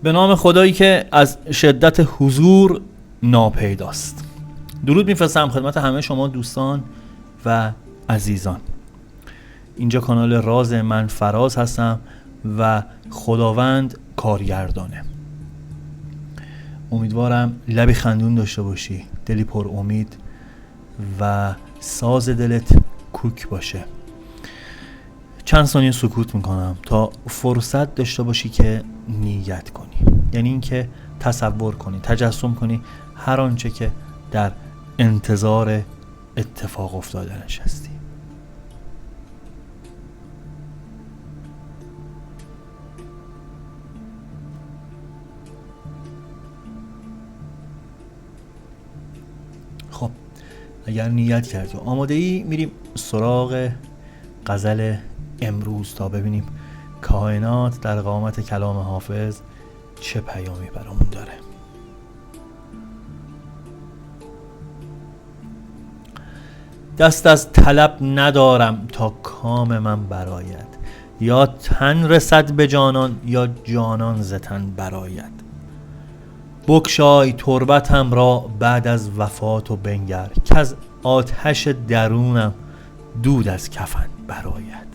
به نام خدایی که از شدت حضور ناپیداست. درود میفرستم خدمت همه شما دوستان و عزیزان. اینجا کانال راز، من فراز هستم و خداوند کارگردانه. امیدوارم لبی خندون داشته باشی، دلی پر امید و ساز دلت کوک باشه. چند ثانیه سکوت میکنم تا فرصت داشته باشی که نیت کنی، یعنی اینکه تصور کنی، تجسم کنی هر آنچه که در انتظار اتفاق افتادنش هستی. خب اگر نیت کردی و آماده ای، میریم سراغ غزل امروز تا ببینیم کائنات در قامت کلام حافظ چه پیامی برامون داره. دست از طلب ندارم تا کام من برآید، یا تن رسد به جانان یا جانان ز تن برآید. بگشای تربتم را بعد از وفات و بنگر، کز آتش درونم دود از کفن برآید.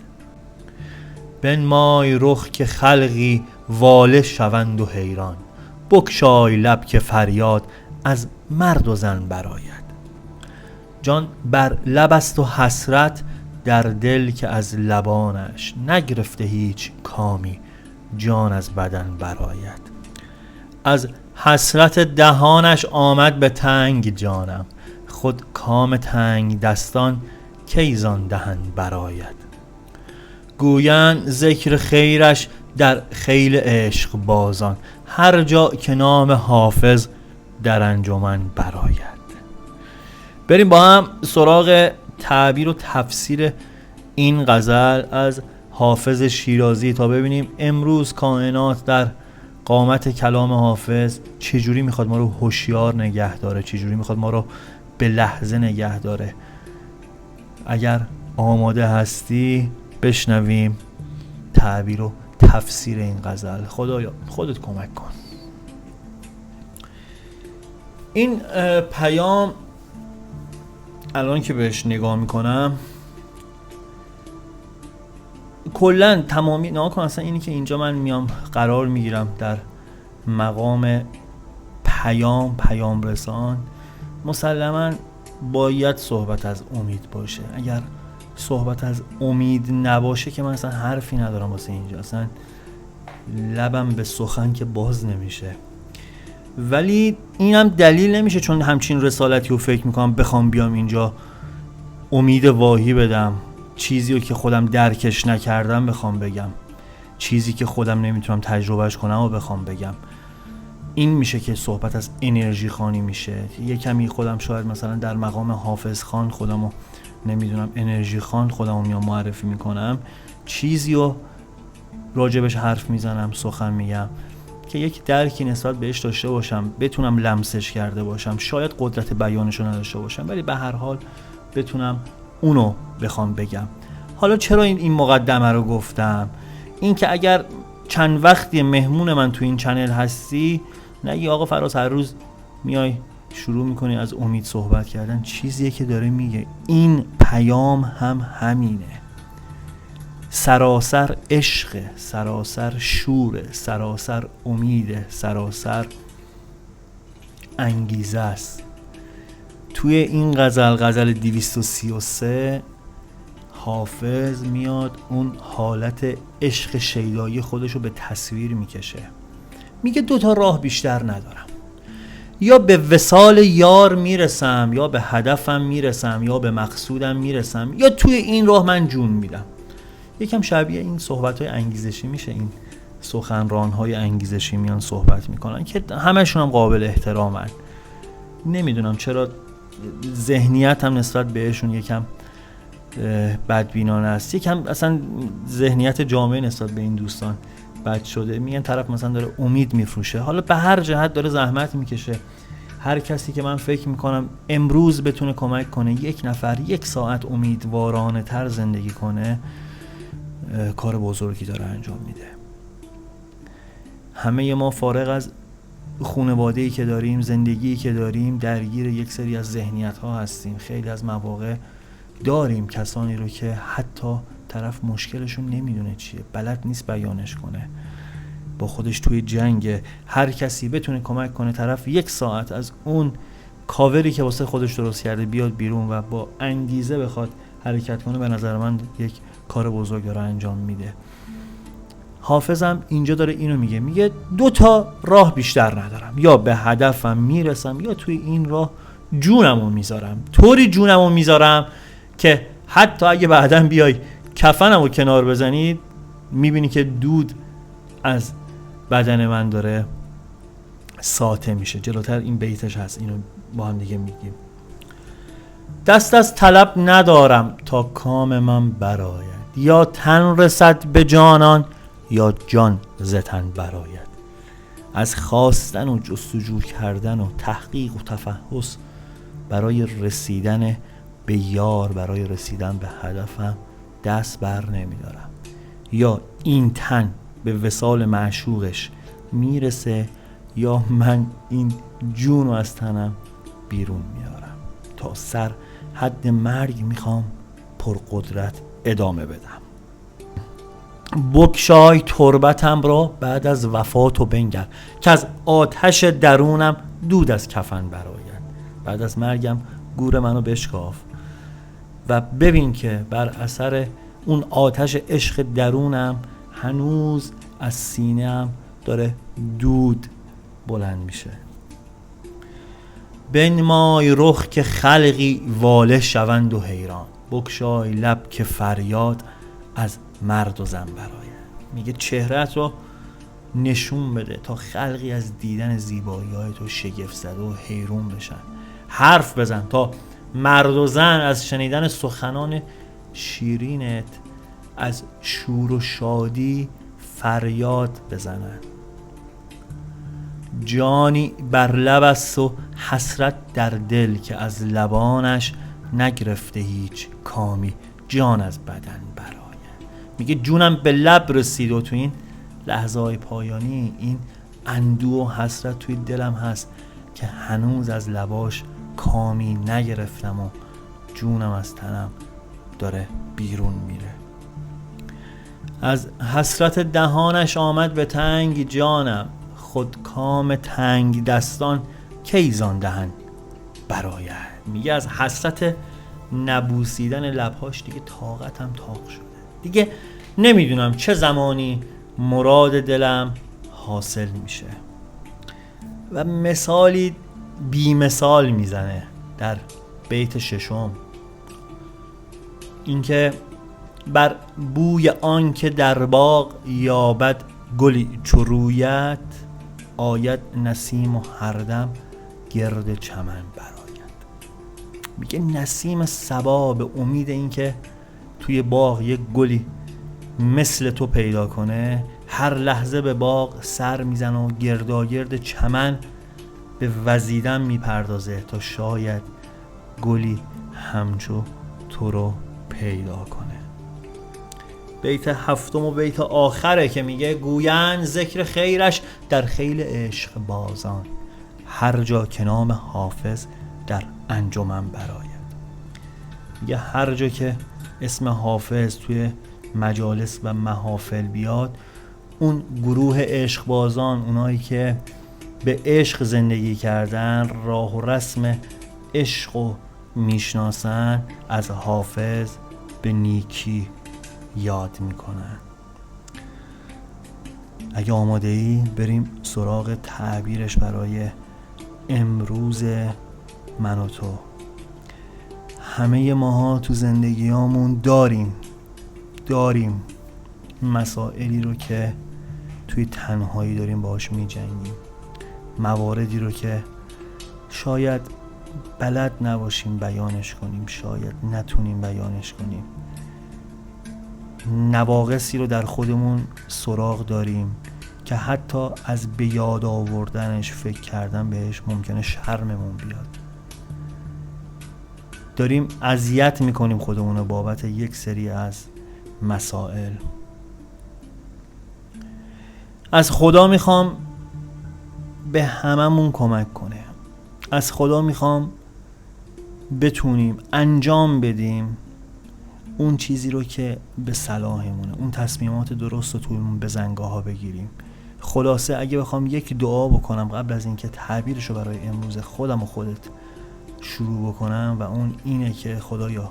بنمای رخ که خلقی واله شوند و حیران، بگشای لب که فریاد از مرد و زن برآید. جان بر لب است و حسرت در دل که از لبانش، نگرفته هیچ کامی جان از بدن برآید. از حسرت دهانش آمد به تنگ جانم، خود کام تنگ دستان کی زان دهن برآید. گویند ذکر خیرش در خیل عشق بازان، هر جا که نام حافظ در انجمن برآید. بریم با هم سراغ تعبیر و تفسیر این غزل از حافظ شیرازی تا ببینیم امروز کائنات در قامت کلام حافظ چجوری میخواد ما رو هوشیار نگه داره، چجوری میخواد ما رو به لحظه نگه داره. اگر آماده هستی بشنویم تعبیر و تفسیر این غزل. خدایا خودت کمک کن. این پیام الان که بهش نگاه میکنم کلن تمامی نگاه کن، اصلا اینی که اینجا من میام قرار میگیرم در مقام پیام رسان، مسلما باید صحبت از امید باشه. اگر صحبت از امید نباشه که من اصلا حرفی ندارم واسه اینجا، اصلا لبم به سخن که باز نمیشه. ولی اینم دلیل نمیشه چون همچین رسالتی رو فکر میکنم بخوام بیام اینجا امید واهی بدم، چیزی رو که خودم درکش نکردم بخوام بگم، چیزی که خودم نمیتونم تجربهش کنم و بخوام بگم. این میشه که صحبت از انرژی خانی میشه. یه کمی خودم شاید مثلا در مقام حافظ خان خودمو نمیدونم انرژی خان خودمو میام معرفی میکنم، چیزی رو راجبش حرف میزنم، سخن میگم که یک درکی نسبت بهش داشته باشم، بتونم لمسش کرده باشم. شاید قدرت بیانشو نداشته باشم ولی به هر حال بتونم اونو بخوام بگم. حالا چرا این مقدمه رو گفتم؟ این که اگر چند وقتی مهمون من تو این چنل هستی، نگی آقا فراز هر روز میای شروع میکنی از امید صحبت کردن، چیزیه که داره میگه. این پیام هم همینه، سراسر عشق، سراسر شور، سراسر امید، سراسر انگیزه است. توی این غزل 233 حافظ میاد اون حالت عشق شیدایی خودشو به تصویر میکشه. میگه 2 راه بیشتر ندارم، یا به وصال یار میرسم، یا به هدفم میرسم، یا به مقصودم میرسم، یا توی این راه من جون میدم. یکم شبیه این صحبت‌های انگیزشی میشه، این سخنران‌های انگیزشی میان صحبت میکنن که همشون هم قابل احترامن. نمیدونم چرا ذهنیتم نسبت بهشون یکم بدبینانه است، یکم اصلا ذهنیت جامعه نسبت به این دوستان بد شده. میگن طرف مثلا داره امید میفروشه، حالا به هر جهت داره زحمت میکشه. هر کسی که من فکر میکنم امروز بتونه کمک کنه یک نفر 1 ساعت امیدوارانه تر زندگی کنه، کار بزرگی داره انجام میده. همه ما فارغ از خانواده‌ای که داریم، زندگیی که داریم، درگیر یک سری از ذهنیت‌ها هستیم. خیلی از مواقع داریم کسانی رو که حتی طرف مشکلشون نمیدونه چیه، بلد نیست بیانش کنه، با خودش توی جنگ. هر کسی بتونه کمک کنه طرف 1 ساعت از اون کاوری که واسه خودش درست کرده بیاد بیرون و با انگیزه بخواد حرکت کنه، به نظر من یک کار بزرگ رو انجام میده. حافظم اینجا داره اینو میگه 2 تا راه بیشتر ندارم، یا به هدفم میرسم یا توی این راه جونمو میذارم. طوری جونمو میذارم که حتی اگه بعداً بیای کفنمو کنار بزنید میبینی که دود از بدن من داره ساطع میشه. جلوتر این بیتش هست، اینو با هم دیگه میگیم. دست از طلب ندارم تا کام من برآید، یا تن رسد به جانان یا جان ز تن برآید. از خواستن و جستجو کردن و تحقیق و تفحص برای رسیدن به یار، برای رسیدن به هدفم دست بر نمیدارم. یا این تن به وصال معشوقش میرسه یا من این جونو از تنم بیرون میارم. تا سر حد مرگ میخوام پرقدرت ادامه بدم. بگشای تربتم را بعد از وفات و بنگر، که از آتش درونم دود از کفن برآید. بعد از مرگم گور منو بشکاف و ببین که بر اثر اون آتش عشق درونم هنوز از سینه‌ام داره دود بلند میشه. بنمای رخ که خلقی واله شوند و حیران، بگشای لب که فریاد از مرد و زن برآید. میگه چهرهت رو نشون بده تا خلقی از دیدن زیبایی‌های تو شگفت زده و حیرون بشن. حرف بزن تا مرد و زن از شنیدن سخنان شیرینت از شور و شادی فریاد بزنن. جانی بر لب است و حسرت در دل، که از لبانش نگرفته هیچ کامی جان از بدن برآید. میگه جونم به لب رسید و تو این لحظه های پایانی این اندوه و حسرت توی دلم هست که هنوز از لباش کامی نگرفتم و جونم از تنم داره بیرون میره. از حسرت دهانش آمد به تنگ جانم، خود کام تنگ دستان کی زان دهن برآید. میگه از حسرت نبوسیدن لبهاش دیگه طاقتم طاق شده، دیگه نمیدونم چه زمانی مراد دلم حاصل میشه. و مثالی بی مثال میزنه در بیت 6، اینکه بر بوی آن که در باغ یابد گلی چو رویت، آید نسیم و هر دم گرد چمن برآید. میگه نسیم صبا به امید اینکه توی باغ یک گلی مثل تو پیدا کنه، هر لحظه به باغ سر میزنه و گرداگرد چمن به وزیدن میپردازه تا شاید گلی همچو تو رو پیدا کنه. بیت 7 و بیت آخره که میگه گویند ذکر خیرش در خیل عشق بازان، هر جا که نام حافظ در انجمن برآید. میگه هر جا که اسم حافظ توی مجالس و محافل بیاد، اون گروه عشق بازان، اونایی که به عشق زندگی کردن، راه و رسم عشق رو میشناسن، از حافظ به نیکی یاد میکنن. اگه آماده ای بریم سراغ تعبیرش برای امروز من و تو. همه ماها تو زندگیامون داریم مسائلی رو که توی تنهایی داریم باهاش میجنگیم، مواردی رو که شاید بلد نباشیم بیانش کنیم، شاید نتونیم بیانش کنیم، نواقصی رو در خودمون سراغ داریم که حتی از به یاد آوردنش، فکر کردن بهش ممکنه شرممون بیاد. داریم اذیت میکنیم خودمون بابت یک سری از مسائل. از خدا میخوام به هممون کمک کنه. از خدا میخوام بتونیم انجام بدیم اون چیزی رو که به صلاحمونه، اون تصمیمات درست رو تویمون به زنگاه ها بگیریم. خلاصه اگه بخوام یک دعا بکنم قبل از اینکه تعبیرش رو برای امروز خودم و خودت شروع بکنم، و اون اینه که خدایا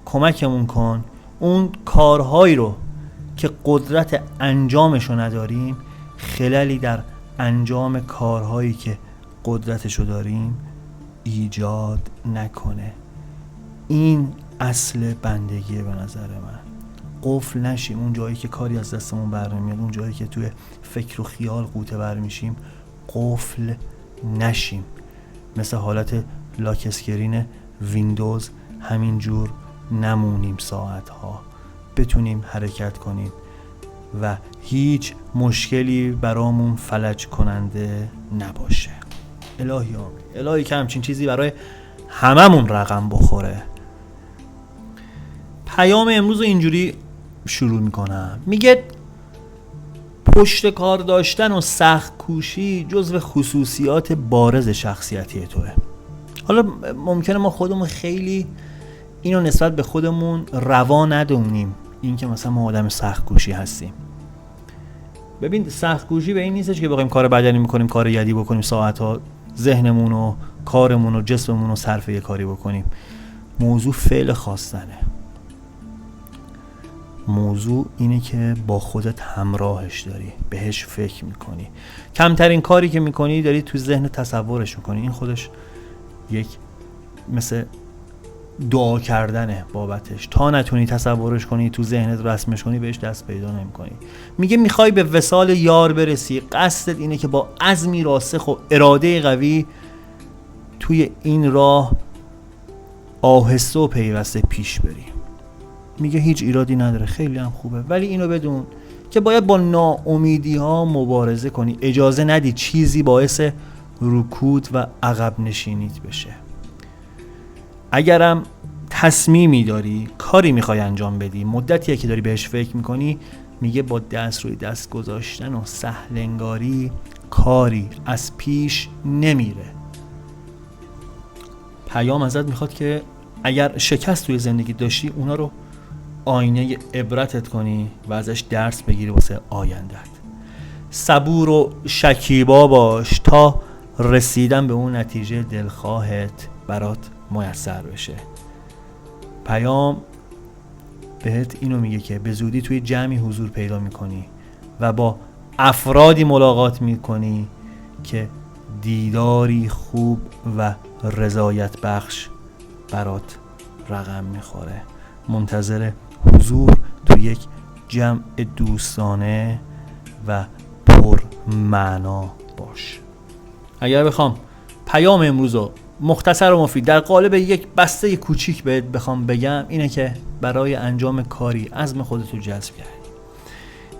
کمکمون کن اون کارهایی رو که قدرت انجامش رو نداریم خللی در انجام کارهایی که قدرتش رو داریم ایجاد نکنه. این اصل بندگیه به نظر من. قفل نشیم اون جایی که کاری از دستمون برنمیاد، اون جایی که توی فکر و خیال غوطه بر میشیم قفل نشیم، مثل حالت لاک اسکرین ویندوز همینجور نمونیم ساعتها، بتونیم حرکت کنیم و هیچ مشکلی برامون فلج کننده نباشه. الهی آمین. الهی که همچین چیزی برای هممون رقم بخوره. پیام امروز رو اینجوری شروع میکنم. میگه پشت کار داشتن و سخت کوشی جزو خصوصیات بارز شخصیتی توه. حالا ممکنه ما خودمون خیلی اینو نسبت به خودمون روا ندونیم، این که مثلا ما آدم سخت کوشی هستیم. ببین سخت کوشی به این نیستش که بخوایم کار بدنی میکنیم، کار یدی بکنیم، ساعتها ذهنمون و کارمون و جسممون رو صرف یه کاری بکنیم. موضوع فعل خواستنه. موضوع اینه که با خودت همراهش داری، بهش فکر میکنی، کمترین کاری که میکنی داری تو ذهن تصورش میکنی. این خودش یک مثل دعا کردنه بابتش. تا نتونی تصورش کنی، تو ذهنت رسمش کنی، بهش دست پیدا نمیکنی. میگه میخوای به وصال یار برسی، قصدت اینه که با عزمی راسخ و اراده قوی توی این راه آهسته و پیوسته پیش بری. میگه هیچ ایرادی نداره، خیلی هم خوبه، ولی اینو بدون که باید با ناامیدی ها مبارزه کنی. اجازه ندی چیزی باعث رکود و عقب نشینیت بشه. اگرم تصمیمی داری، کاری میخوای انجام بدی، مدتیه که داری بهش فکر میکنی، میگه با دست روی دست گذاشتن و سهلنگاری کاری از پیش نمیره. پیام ازت میخواد که اگر شکست توی زندگی داشتی اونا رو آینه عبرتت کنی و ازش درس بگیری واسه آیندت. صبور و شکیبا باش تا رسیدن به اون نتیجه دلخواهت برات میسر بشه. پیام بهت اینو میگه که به زودی توی جمعی حضور پیدا میکنی و با افرادی ملاقات میکنی که دیداری خوب و رضایت بخش برات رقم میخوره. منتظر حضور تو یک جمع دوستانه و پر معنا باش. اگر بخوام پیام امروز رو مختصر و مفید در قالب یک بسته کوچیک بهت بخوام بگم، اینه که برای انجام کاری عزم خودت رو جذب کردی،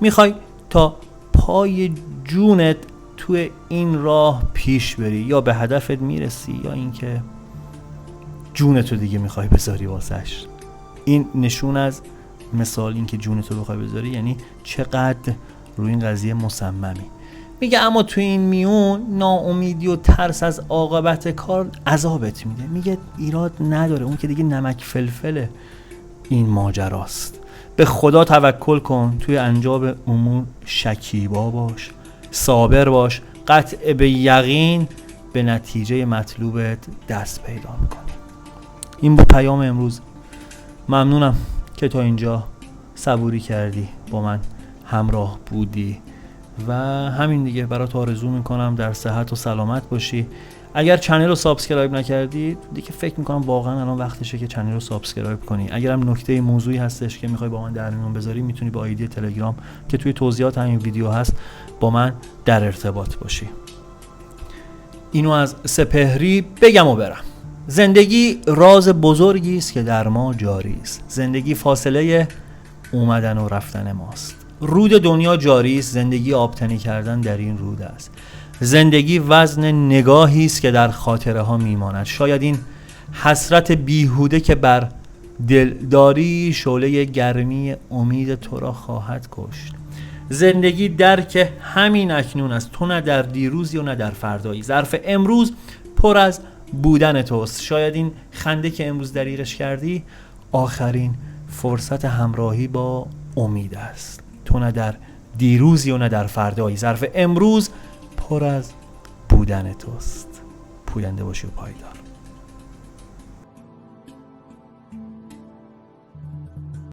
میخوای تا پای جونت توی این راه پیش بری، یا به هدفت میرسی یا اینکه جونت رو دیگه میخوای بذاری واسش. این نشون از مثال این که جونت رو بخوای بذاری یعنی چقدر روی این قضیه مصممی. میگه اما توی این میون ناامیدی و ترس از عاقبت کار عذابت میده. میگه ایراد نداره، اون که دیگه نمک فلفل این ماجراست. به خدا توکل کن، توی انجام امور شکیبا باش، صابر باش، قطع به یقین به نتیجه مطلوبت دست پیدا میکنی. این بود پیام امروز. ممنونم که تا اینجا صبوری کردی، با من همراه بودی و همین دیگه. برات آرزو میکنم در صحت و سلامت باشی. اگر چنل رو سابسکرایب نکردی دیگه فکر میکنم واقعا الان وقتشه که چنل رو سابسکرایب کنی. اگرم نکته موضوعی هستش که میخوای با من در میون بذاری، میتونی با آیدی تلگرام که توی توضیحات همین ویدیو هست با من در ارتباط باشی. اینو از سپهری بگم و برم. زندگی راز بزرگی است که در ما جاری است. زندگی فاصله اومدن و رفتن ماست. رود دنیا جاری است، زندگی آبتنی کردن در این رود است. زندگی وزن نگاهی است که در خاطره ها میماند. شاید این حسرت بیهوده که بر دلداری شعله گرمی امید تو را خواهد کشت. زندگی درک همین اکنون است. تو نه در دیروزی و نه در فردایی. ظرف امروز پر از بودن توست. شاید این خنده که امروز دریغش کردی آخرین فرصت همراهی با امید است. تو نه در دیروزی و نه در فردایی. ظرف امروز پر از بودن توست. پوینده باشی و پایدار.